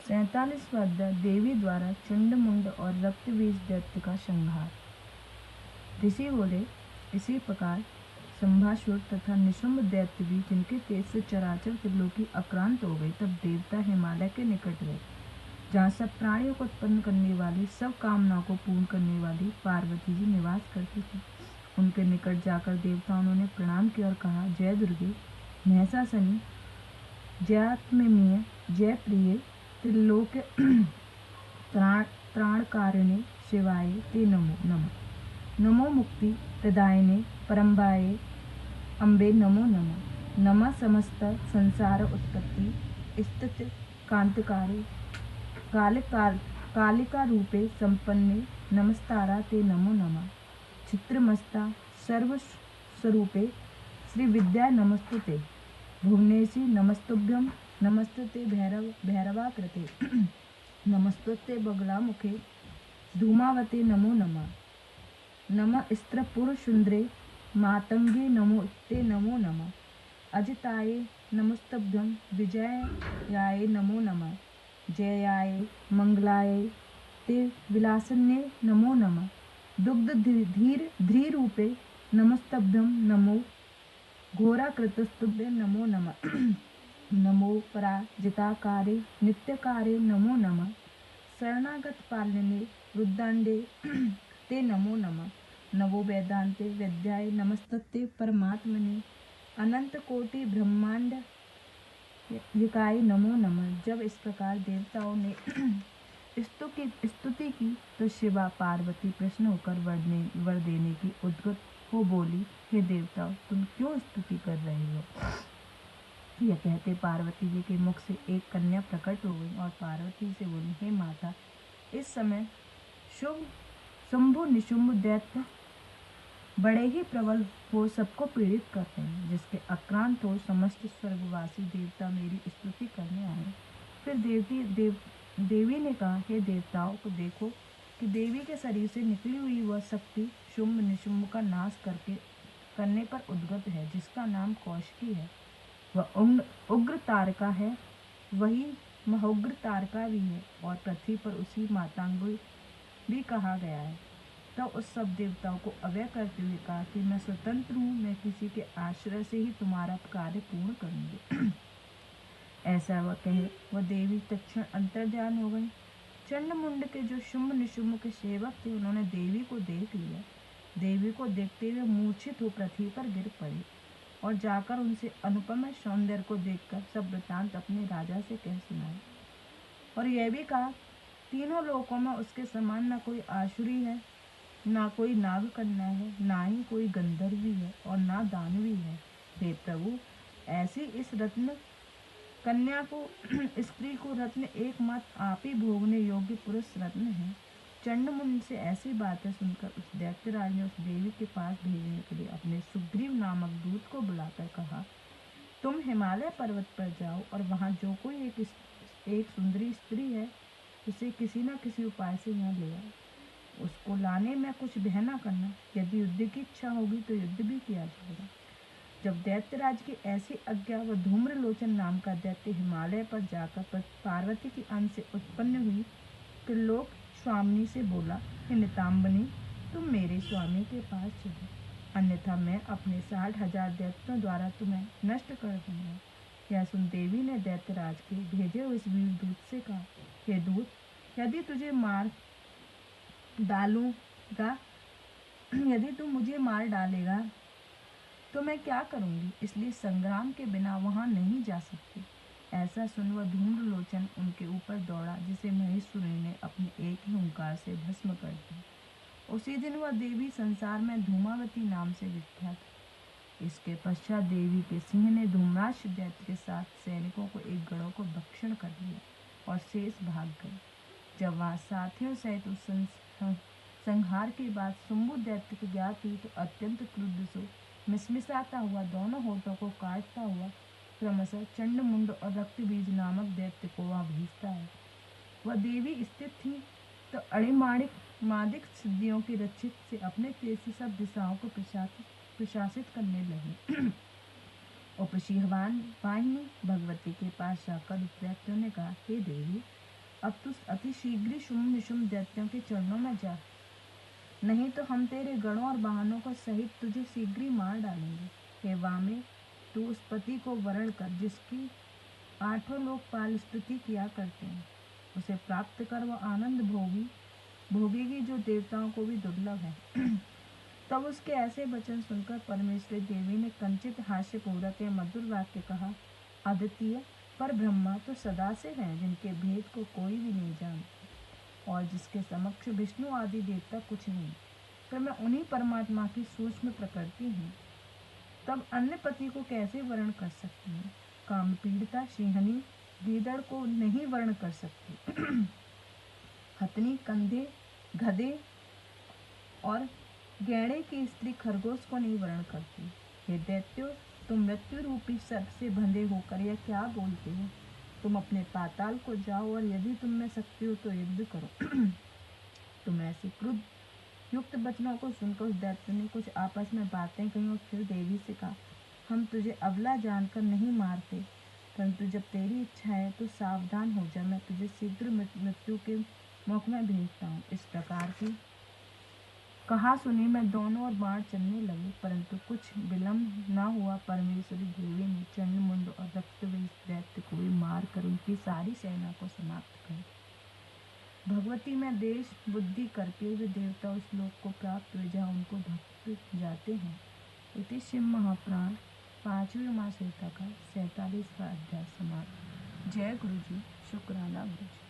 47वां अध्याय देवी द्वारा चंडमुंड और रक्तबीज दैत्य का संहार। ऋषि बोले, इसी प्रकार संभासुर तथा निशुंभ दैत्य भी, जिनके तेज से चराचर त्रिलोकी आक्रांत हो गई, तब देवता हिमालय के निकट गए, जहाँ सब प्राणियों को उत्पन्न करने वाली, सब कामनाओं को पूर्ण करने वाली पार्वती जी निवास करती थी। उनके निकट जाकर देवताओं ने प्रणाम किया और कहा, जय दुर्गे, महसासनी, जयात्ममीय, जय प्रिय, त्रिलोक त्राणकारिणे शिवाय ते नमो नमः। नमो मुक्ति प्रदायिने परम्बाये अम्बे नमो नमः। नमः समस्त संसार उत्पत्ति स्थिति कांतकारे कालिका रूपे संपन्ने नमस्तारा ते नमो नमः। चित्रमस्ता सर्वस्वरूपे श्री विद्या नमस्तुते। भुवनेशी नमस्तुभ्यं। नमस्तुते भैरवाकृते। नमस्तुते बगलामुखे धूमावते नमो नमः। नमः स्त्रपुरसुंदरे मातंगे नमो ते नमो नमः। अजिताये नमस्तुभ्यं। विजयाय नमो नमः। जयाय मंगलाय ते विलासन्ये नमो नमः। दुग्ध धीरूपे नमस्तुभ्यं। नमो घोराकृतस्तुभ्यं नमो नमः। नमो पराजिताकारे नित्यकारे नमो नमः। शरणागत पालने रुद्रांडे ते नमो नमः। नमो वेदांते विद्याय नमस्तते परमात्मने अनंत कोटि ब्रह्मांड यकाय नमो नमः। जब इस प्रकार देवताओं ने स्तुति की तो शिवा पार्वती प्रश्न होकर वर देने की उद्गत हो बोली, हे देवताओं, तुम क्यों स्तुति कर रहे हो? यह कहते पार्वती जी के मुख से एक कन्या प्रकट हो गई और पार्वती से बोली, हे माता, इस समय शंभु निशुंभ दैत्य बड़े ही प्रबल हो सबको पीड़ित करते हैं, जिसके आक्रांत हो समस्त स्वर्गवासी देवता मेरी स्तुति करने आए। फिर देवी ने कहा, हे देवताओं को देखो कि देवी के शरीर से निकली हुई वह शक्ति शुंभ निशुंभ का नाश करने पर उद्गत है, जिसका नाम कौशिकी है। वह उग्र तारका है, वही महोग्र तारका भी है, और पृथ्वी पर उसी मातांगुल भी कहा गया है। तो उस सब देवताओं को अभय करते हुए कहा कि मैं स्वतंत्र हूँ, मैं किसी के आश्रय से ही तुम्हारा कार्य पूर्ण करूंगी। ऐसा वह कहे वह देवी तत्क्षण अंतर्ध्यान हो गई। चंडमुंड के जो शुंभ निशुंभ के सेवक थे, उन्होंने देवी को देख लिया। देवी को देखते हुए मूर्छित हो पृथ्वी पर गिर पड़े और जाकर उनसे अनुपम सौंदर्य को देखकर सब वृतांत अपने राजा से कह सुनाए, और यह भी कहा, तीनों लोकों में उसके समान न कोई आसुरी है, ना कोई नाग कन्या है, ना ही कोई गंधर्वी है, और ना दानवी है। हे प्रभु, ऐसी इस रत्न कन्या को स्त्री को रत्न एकमात्र आप ही भोगने योग्य पुरुष रत्न है। चंडमुंड से ऐसी बातें सुनकर उस दैत्यराज ने उस देवी के पास भेजने के लिए अपने सुग्रीव नामक दूत को बुलाकर कहा, तुम हिमालय पर्वत पर जाओ और वहाँ जो कोई एक सुंदरी स्त्री है, उसे किसी न किसी उपाय से यहाँ ले आओ। उसको लाने में कुछ बहना करना, यदि युद्ध की इच्छा होगी तो युद्ध भी किया जाएगा। जब दैत्यराज की ऐसी आज्ञा, वह धूम्रलोचन नाम का दैत्य हिमालय पर जाकर पार्वती की अंश से उत्पन्न हुई त्रिलोक स्वामिनी से बोला, हे निताम्बनी, तुम मेरे स्वामी के पास चलो, अन्यथा मैं अपने 60,000 दैत्यों द्वारा तुम्हें नष्ट कर दूंगा। यह सुन देवी ने दैत्यराज के भेजे हुए इस वीर दूत से कहा, हे दूत, यदि तुम मुझे मार डालेगा तो मैं क्या करूंगी, इसलिए संग्राम के बिना वहां नहीं जा सकती। ऐसा सुन वह धूम्रलोचन उनके ऊपर दौड़ा, जिसे महेश्वरी ने अपने एक ही ओंकार से भस्म कर दिया। उसी दिन वह देवी संसार में धूमावती नाम से विख्यात। इसके पश्चात देवी के सिंह ने धूम्राक्ष दैत्य के साथ सैनिकों को एक गढ़ों को भक्षण कर लिया और शेष भाग गए। जब वहाँ साथियों सहित उस संहार के बाद शंभु दैत्य को ज्ञात हुई तो अत्यंत क्रुद्ध से मिसमिसाता हुआ दोनों होठों को काटता हुआ क्रमशः चंडमुंड और रक्तबीज नामक दैत्य को वहाँ भेजता है। वह देवी स्थित थी तो अणिमादिक सिद्धियों की रक्षित से अपने तेज से सब दिशाओं को प्रशासित करने लगी। उपशी वाहिनी भगवती के पास जाकर उस दैत्यों ने कहा, हे देवी, अब तू अति शीघ्र ही शुम्भ निशुम्भ दैत्यों के चरणों में जा, नहीं तो हम तेरे गणों और वाहनों को सहित तुझे शीघ्र ही मार डालेंगे। हे वामे, तू उस पति को वरण कर जिसकी 8 लोकपाल स्तुति किया करते हैं, उसे प्राप्त कर वह आनंद भोगेगी जो देवताओं को भी दुर्लभ है। तब उसके ऐसे वचन सुनकर परमेश्वरी देवी ने कंचित हास्यपूर्वक मधुर वाक्य कहा, अद्वितीय पर ब्रह्मा तो सदा से हैं, जिनके भेद को कोई भी नहीं जानता और जिसके समक्ष विष्णु आदि देवता कुछ नहीं, पर मैं उन्हीं परमात्मा की सूक्ष्म प्रकृति हूँ। तब अन्य पति को कैसे वर्ण कर सकती हूँ? काम पीड़िता सिंहनी गीदड़ को नहीं वर्ण कर सकती। हथनी कंधे गधे और गैड़े की स्त्री खरगोश को नहीं वर्ण करती। हे दैत्यो, तुम मृत्यु रूपी सर्प से बंधे होकर यह क्या बोलते हो? तुम अपने पाताल को जाओ और यदि तुम में शक्ति हो तो युद्ध करो। तुम ऐसे क्रुद्ध युक्त वचनों को सुनकर उस दैत्य ने कुछ आपस में बातें कही और फिर देवी से कहा, हम तुझे अबला जानकर नहीं मारते, परंतु जब तेरी इच्छा है तो सावधान हो जा, मैं तुझे शीघ्र मृत्यु के मुख में भेजता हूँ। इस प्रकार की कहा सुनी मैं दोनों और बाण चलने लगे, परंतु कुछ विलम्ब न हुआ। परमेश्वरी देवी ने चंडमुंड और रक्तवेश दैत्य को भी मार कर उनकी सारी सेना को समाप्त कर भगवती में देश बुद्धि करके वे देवता उस लोक को प्राप्त हुए जहाँ उनको भक्त जाते हैं। इति शिव महापुराण 5वीं उमा सहिता का 47वां अध्याय समाप्त। जय गुरु जी, शुक्राना गुरु जी।